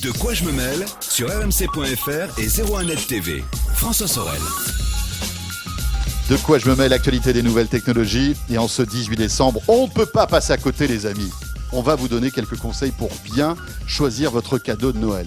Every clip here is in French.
De quoi je me mêle sur rmc.fr et 01net TV. François Sorel. De quoi je me mêle, l'actualité des nouvelles technologies. Et en ce 18 décembre, on ne peut pas passer à côté, les amis. On va vous donner quelques conseils pour bien choisir votre cadeau de Noël.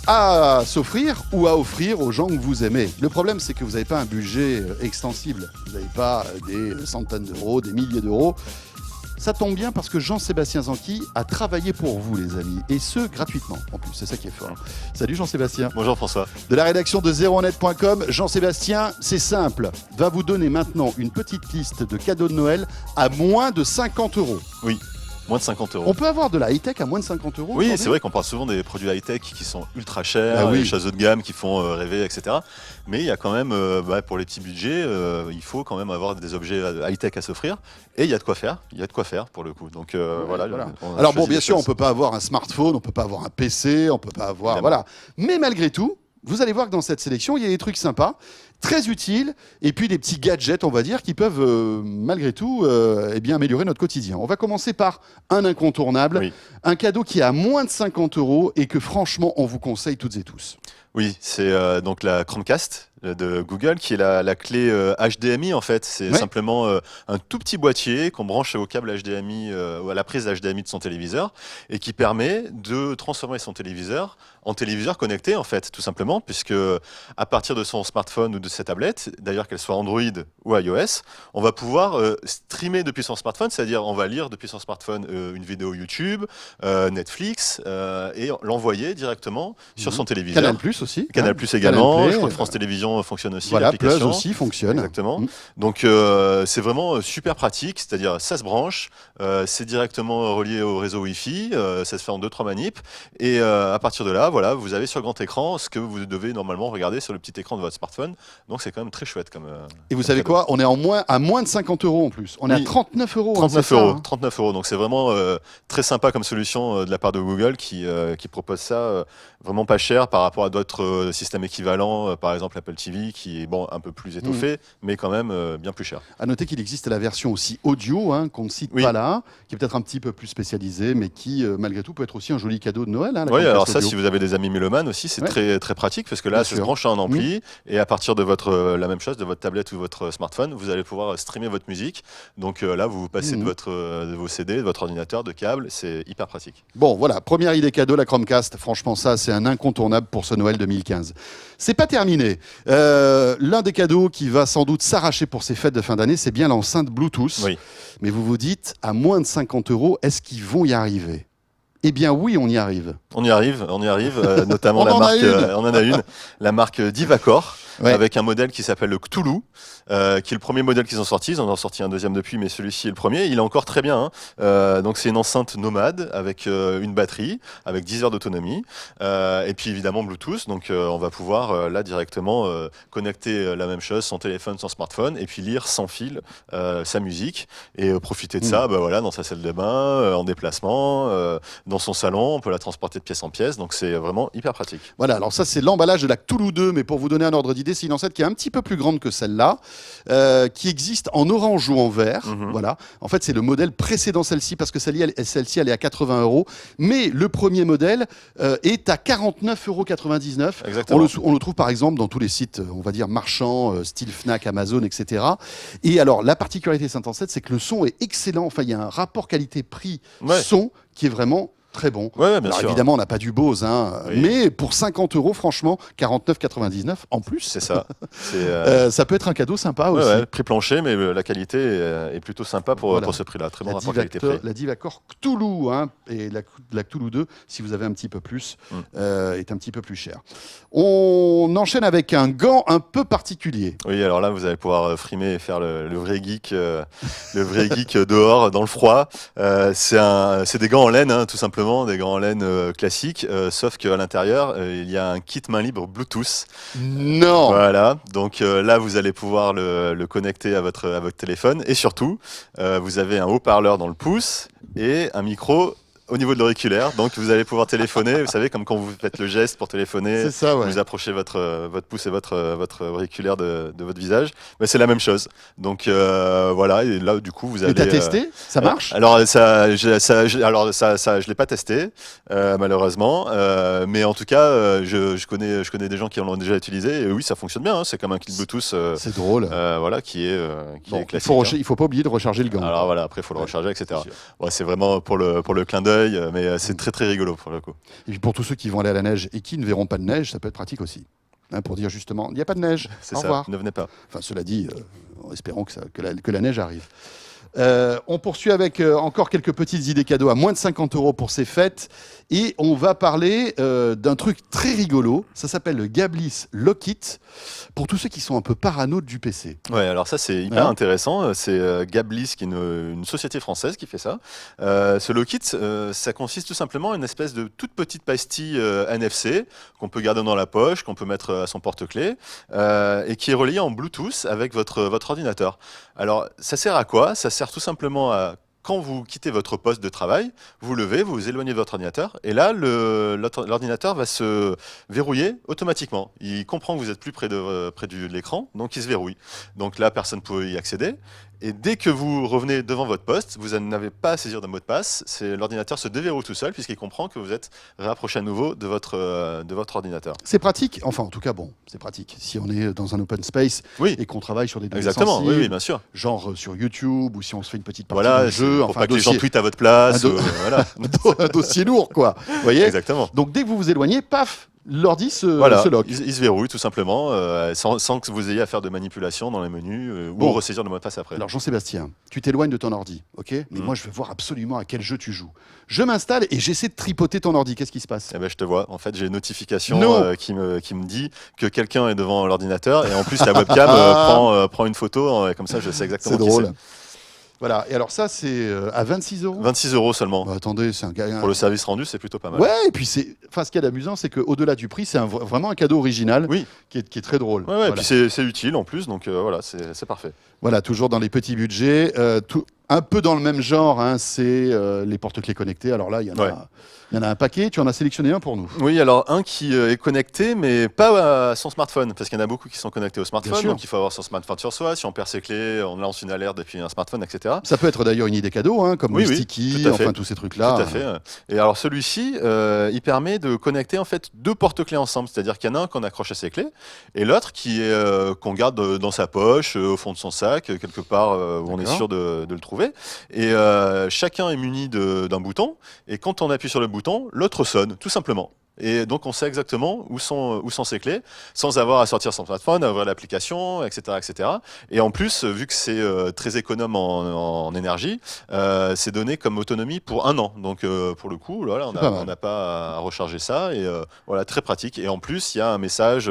À s'offrir ou à offrir aux gens que vous aimez. Le problème, c'est que vous n'avez pas un budget extensible. Vous n'avez pas des centaines d'euros, des milliers d'euros. Ça tombe bien parce que Jean-Sébastien Zanqui a travaillé pour vous, les amis. Et ce, gratuitement, en plus. C'est ça qui est fort. Salut Jean-Sébastien. Bonjour François. De la rédaction de 01net.com, Jean-Sébastien, c'est simple, va vous donner maintenant une petite liste de cadeaux de Noël à moins de 50 euros. Oui, moins de 50 euros. On peut avoir de la high-tech à moins de 50 euros. Oui, c'est vrai qu'on parle souvent des produits high-tech qui sont ultra chers, Ah oui. les choses haut de gamme qui font rêver, etc. Mais il y a quand même, pour les petits budgets, il faut quand même avoir des objets high-tech à s'offrir. Et il y a de quoi faire, pour le coup. Donc voilà. Alors bon, bien sûr, on ne peut pas avoir un smartphone, on ne peut pas avoir un PC, on ne peut pas avoir... Voilà. Mais malgré tout, vous allez voir que dans cette sélection, il y a des trucs sympas, très utiles, et puis des petits gadgets, on va dire, qui peuvent, malgré tout, améliorer notre quotidien. On va commencer par un incontournable, Oui. un cadeau qui est à moins de 50 euros et que franchement, on vous conseille toutes et tous. Oui, c'est donc la Chromecast de Google qui est la clé HDMI en fait. C'est simplement un tout petit boîtier qu'on branche au câble HDMI ou à la prise HDMI de son téléviseur et qui permet de transformer son téléviseur en téléviseur connecté en fait, tout simplement, puisque à partir de son smartphone ou de sa tablette, d'ailleurs qu'elle soit Android ou iOS, on va pouvoir streamer depuis son smartphone, c'est-à-dire on va lire depuis son smartphone une vidéo YouTube, Netflix et l'envoyer directement sur son téléviseur. Canal Plus aussi. Canal Plus également, Play, je crois que France Télévisions fonctionne aussi, voilà, Plus l'application aussi fonctionne. Exactement. Donc c'est vraiment super pratique, c'est-à-dire ça se branche, c'est directement relié au réseau Wi-Fi, ça se fait en 2-3 manips, et à partir de là, voilà, vous avez sur grand écran ce que vous devez normalement regarder sur le petit écran de votre smartphone. Donc c'est quand même très chouette comme. Et vous savez quoi, on est à moins de 50 euros en plus. On est à 39 euros. 39 euros. 39 euros. Donc c'est vraiment très sympa comme solution de la part de Google qui propose ça vraiment pas cher par rapport à d'autres systèmes équivalents, par exemple Apple TV qui est un peu plus étoffé, mais quand même bien plus cher. À noter qu'il existe la version aussi audio, qu'on ne cite pas là, qui est peut-être un petit peu plus spécialisée, mais qui malgré tout peut être aussi un joli cadeau de Noël. Oui, alors ça, si vous avez des amis mélomanes aussi, c'est très, très pratique parce que là, ça se branche à un ampli et à partir de la même chose, de votre tablette ou votre smartphone, vous allez pouvoir streamer votre musique. Donc là, vous passez de vos CD, de votre ordinateur, de câbles, c'est hyper pratique. Bon, voilà, première idée cadeau, la Chromecast. Franchement, ça, c'est un incontournable pour ce Noël 2015. C'est pas terminé. L'un des cadeaux qui va sans doute s'arracher pour ces fêtes de fin d'année, c'est bien l'enceinte Bluetooth. Oui. Mais vous vous dites, à moins de 50 euros, est-ce qu'ils vont y arriver ? Eh bien oui, on y arrive. On y arrive, notamment on en a une, la marque Divacor, avec un modèle qui s'appelle le Cthulhu, qui est le premier modèle qu'ils ont sorti. Ils en ont sorti un deuxième depuis, mais celui-ci est le premier. Il est encore très bien. Donc c'est une enceinte nomade avec une batterie, avec 10 heures d'autonomie, et puis évidemment Bluetooth. Donc on va pouvoir là directement connecter la même chose, son téléphone, son smartphone, et puis lire sans fil sa musique et profiter de ça, dans sa salle de bain, en déplacement, dans son salon. On peut la transporter de pièce en pièce. Donc c'est vraiment hyper pratique. Voilà, alors ça c'est l'emballage de la Cthulhu 2, mais pour vous donner un ordre d'idée, c'est une enceinte qui est un petit peu plus grande que celle-là, qui existe en orange ou en vert. Voilà. En fait, c'est le modèle précédent celle-ci, parce que celle-ci, elle est à 80 euros. Mais le premier modèle est à 49,99 €. On le trouve par exemple dans tous les sites, on va dire, marchands, style Fnac, Amazon, etc. Et alors, la particularité de cette enceinte, c'est que le son est excellent. Enfin, il y a un rapport qualité-prix-son qui est vraiment très bon. Bien sûr. Évidemment, on n'a pas du Bose, mais pour 50 euros, franchement, 49,99 en plus. C'est ça. Ça peut être un cadeau sympa aussi. Prix plancher, mais la qualité est plutôt sympa pour ce prix-là. Très bon rapport qualité-prix. La Divacor Cthulhu et la Cthulhu 2, si vous avez un petit peu plus, est un petit peu plus cher. On enchaîne avec un gant un peu particulier. Oui, alors là, vous allez pouvoir frimer et faire le vrai geek, dehors, dans le froid. C'est des gants en laine, tout simplement. Des gants en laine classiques, sauf qu'à l'intérieur, il y a un kit main libre Bluetooth. Non. Voilà, donc là, vous allez pouvoir le connecter à votre téléphone et surtout, vous avez un haut-parleur dans le pouce et un micro au niveau de l'auriculaire. Donc vous allez pouvoir téléphoner. Vous savez, comme quand vous faites le geste pour téléphoner, C'est ça, ouais. vous approchez votre pouce et votre auriculaire de votre visage. Mais c'est la même chose. Donc voilà. Et là, du coup, vous allez. Et t'as testé? Ça marche? Alors je l'ai pas testé malheureusement. Mais en tout cas, je connais des gens qui l'ont déjà utilisé. Et oui, ça fonctionne bien. Hein. C'est comme un kit Bluetooth. C'est drôle. Voilà, qui est Bon, classique. il faut pas oublier de recharger le gant. Alors voilà, après il faut le recharger, etc. c'est sûr. Ouais, c'est vraiment pour le clin d'œil, mais c'est très très rigolo pour le coup. Et puis pour tous ceux qui vont aller à la neige et qui ne verront pas de neige, ça peut être pratique aussi. Hein, pour dire justement, il n'y a pas de neige. C'est Au ça, revoir. ne venez pas. Enfin, cela dit, en espérant que la neige arrive. On poursuit avec encore quelques petites idées cadeaux à moins de 50 € pour ces fêtes. Et on va parler d'un truc très rigolo. Ça s'appelle le Gablis Lockit. Pour tous ceux qui sont un peu parano du PC. Ouais, alors ça c'est hyper Hein intéressant. C'est Gablis qui est une société française qui fait ça. Ce Lockit, ça consiste tout simplement en une espèce de toute petite pastille NFC qu'on peut garder dans la poche, qu'on peut mettre à son porte-clés et qui est reliée en Bluetooth avec votre ordinateur. Alors ça sert à quoi? Ça sert tout simplement à quand vous quittez votre poste de travail, vous levez, vous vous éloignez de votre ordinateur, et là, l'ordinateur va se verrouiller automatiquement. Il comprend que vous êtes plus près de l'écran, donc il se verrouille. Donc là, personne ne peut y accéder. Et dès que vous revenez devant votre poste, vous n'avez pas à saisir de mot de passe. L'ordinateur se déverrouille tout seul puisqu'il comprend que vous êtes rapproché à nouveau de votre ordinateur. C'est pratique, enfin en tout cas bon, c'est pratique. Si on est dans un open space et qu'on travaille sur des données Exactement, sensibles, oui, bien sûr. genre sur YouTube ou si on se fait une petite partie Voilà, de jeu, pour enfin pas que les gens tweetent à votre place. Voilà. un dossier lourd quoi. Vous voyez? Exactement. Donc dès que vous vous éloignez, paf, l'ordi se lock. Il se verrouille tout simplement sans que vous ayez à faire de manipulation dans les menus ou ressaisir le mot de passe après. Alors Jean-Sébastien, tu t'éloignes de ton ordi, ok? Mais moi je veux voir absolument à quel jeu tu joues. Je m'installe et j'essaie de tripoter ton ordi. Qu'est-ce qui se passe? Eh ben, je te vois. En fait, j'ai une notification qui me dit que quelqu'un est devant l'ordinateur et en plus la webcam prend une photo. Comme ça, je sais exactement C'est qui drôle. c'est. Voilà, et alors ça c'est à 26 €. 26 € seulement. Bah, attendez, c'est un gars. Pour le service rendu, c'est plutôt pas mal. Ouais, et puis ce qu'il y a d'amusant, c'est qu'au-delà du prix, c'est vraiment un cadeau original qui est très drôle. Ouais, voilà. Et puis c'est utile en plus, donc voilà, c'est parfait. Voilà, toujours dans les petits budgets. Un peu dans le même genre, hein, c'est les porte-clés connectés. Alors là, il y en a un paquet. Tu en as sélectionné un pour nous. Oui, alors un qui est connecté, mais pas à son smartphone, parce qu'il y en a beaucoup qui sont connectés au smartphone, donc il faut avoir son smartphone sur soi. Si on perd ses clés, on lance une alerte depuis un smartphone, etc. Ça peut être d'ailleurs une idée cadeau, hein, comme le sticky, enfin tous ces trucs-là. Tout à fait. Et alors celui-ci, il permet de connecter en fait deux porte-clés ensemble, c'est-à-dire qu'il y en a un qu'on accroche à ses clés, et l'autre qui est qu'on garde dans sa poche, au fond de son sac, quelque part où on est sûr de le trouver. Et chacun est muni d'un bouton, et quand on appuie sur le bouton, l'autre sonne, tout simplement. Et donc on sait exactement où sont ces clés, sans avoir à sortir son smartphone, à ouvrir l'application, etc., etc. Et en plus, vu que c'est très économe en énergie, c'est donné comme autonomie pour 1 an. Donc pour le coup, voilà, on n'a pas à recharger ça. Et voilà, très pratique. Et en plus, il y a un message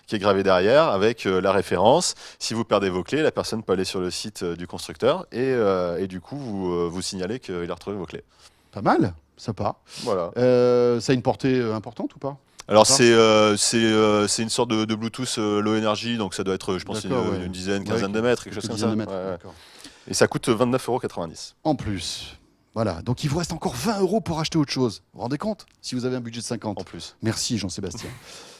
qui est gravé derrière avec la référence. Si vous perdez vos clés, la personne peut aller sur le site du constructeur et du coup, vous signalez qu'il a retrouvé vos clés. Pas mal. Sympa. Voilà. Ça a une portée importante ou pas? Alors c'est une sorte de Bluetooth low energy, donc ça doit être, je pense, une dizaine, quinzaine de mètres, quelque chose comme ça. Et ça coûte 29,90 € En plus. Voilà, donc il vous reste encore 20 € pour acheter autre chose. Vous vous rendez compte? Si vous avez un budget de 50. En plus. Merci Jean-Sébastien.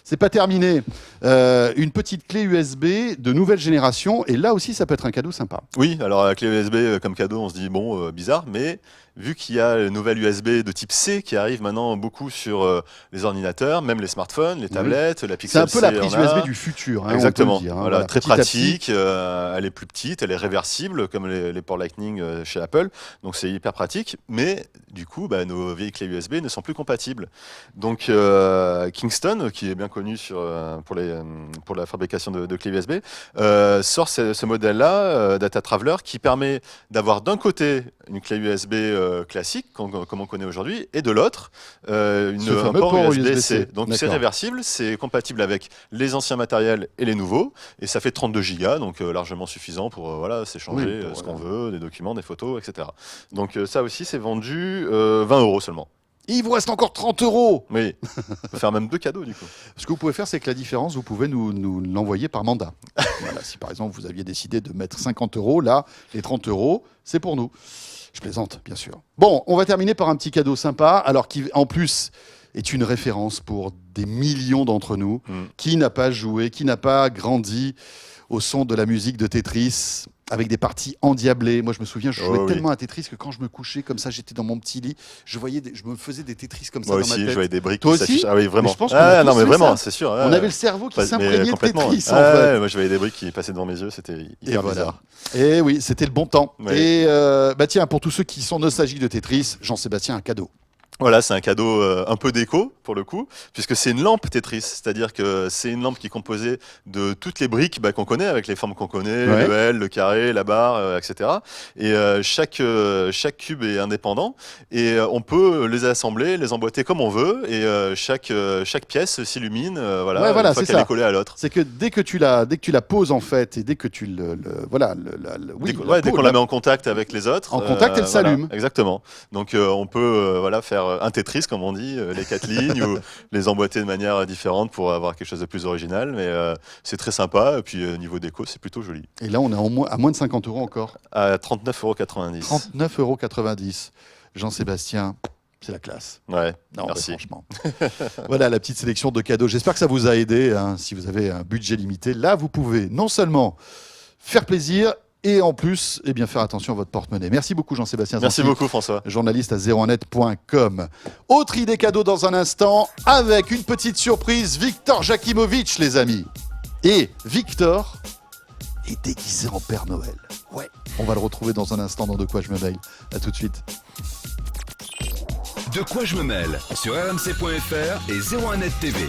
C'est pas terminé. Une petite clé USB de nouvelle génération, et là aussi ça peut être un cadeau sympa. Oui, alors la clé USB comme cadeau, on se dit bon, bizarre, mais vu qu'il y a une nouvelle USB de type C qui arrive maintenant beaucoup sur les ordinateurs, même les smartphones, les tablettes, la Pixel C. C'est un peu la prise USB du futur. Hein, exactement. On peut le dire, hein. Voilà, très pratique. Elle est plus petite, elle est réversible comme les ports Lightning chez Apple, donc c'est hyper pratique. Mais du coup, nos vieilles clés USB ne sont plus compatibles. Donc Kingston, qui est bien connu pour la fabrication de clés USB, sort ce modèle-là, Data Traveler, qui permet d'avoir d'un côté une clé USB classique, comme on connaît aujourd'hui, et de l'autre, un port USB-C. Donc c'est réversible, c'est compatible avec les anciens matériels et les nouveaux, et ça fait 32 Go, donc largement suffisant pour s'échanger ce qu'on veut, des documents, des photos, etc. Donc ça aussi, c'est vendu 20 € seulement. Et il vous reste encore 30 €. Oui, on peut faire même 2 cadeaux du coup. Ce que vous pouvez faire, c'est que la différence, vous pouvez nous l'envoyer par mandat. Voilà, si par exemple vous aviez décidé de mettre 50 €, là, les 30 €, c'est pour nous. Je plaisante, bien sûr. Bon, on va terminer par un petit cadeau sympa, alors qui, en plus, est une référence pour des millions d'entre nous. Qui n'a pas joué, qui n'a pas grandi au son de la musique de Tetris, avec des parties endiablées. Moi, je me souviens, je jouais tellement à Tetris que quand je me couchais comme ça, j'étais dans mon petit lit, je me faisais des Tetris comme ça dans ma tête. Moi aussi, je voyais des briques. Toi aussi ? Ah oui, vraiment. Mais je pense qu'on non, mais vraiment, c'est sûr. On avait le cerveau qui s'imprégnait de Tetris, en fait. fait. Moi, je voyais des briques qui passaient devant mes yeux, c'était hyper bizarre. Et oui, c'était le bon temps. Oui. Et tiens, pour tous ceux qui sont nostalgiques de Tetris, Jean-Sébastien, un cadeau. Voilà, c'est un cadeau un peu déco pour le coup, puisque c'est une lampe Tetris, c'est-à-dire que c'est une lampe qui est composée de toutes les briques qu'on connaît, avec les formes qu'on connaît, le L, le carré, la barre, etc. Et chaque cube est indépendant et on peut les assembler, les emboîter comme on veut, et chaque pièce s'illumine, une fois qu'elle est collée à l'autre. C'est que dès que tu la poses en fait, et dès que tu dès qu'on la met en contact avec les autres, en contact, elle s'allume. Exactement. Donc on peut faire un Tetris, comme on dit, les 4 lignes, ou les emboîter de manière différente pour avoir quelque chose de plus original. Mais c'est très sympa. Et puis, niveau déco, c'est plutôt joli. Et là, on est à moins de 50 € encore. À 39,90 €. 39,90 €. Jean-Sébastien, c'est la classe. Ouais, non, merci. Franchement. Voilà la petite sélection de cadeaux. J'espère que ça vous a aidé. Hein, si vous avez un budget limité, là, vous pouvez non seulement faire plaisir, et en plus, faire attention à votre porte-monnaie. Merci beaucoup, Jean-Sébastien. Merci beaucoup, François. Journaliste à 01net.com. Autre idée cadeau dans un instant, avec une petite surprise, Victor Jakimovic, les amis. Et Victor est déguisé en Père Noël. Ouais. On va le retrouver dans un instant dans De quoi je me mêle. À tout de suite. De quoi je me mêle sur rmc.fr et 01net TV.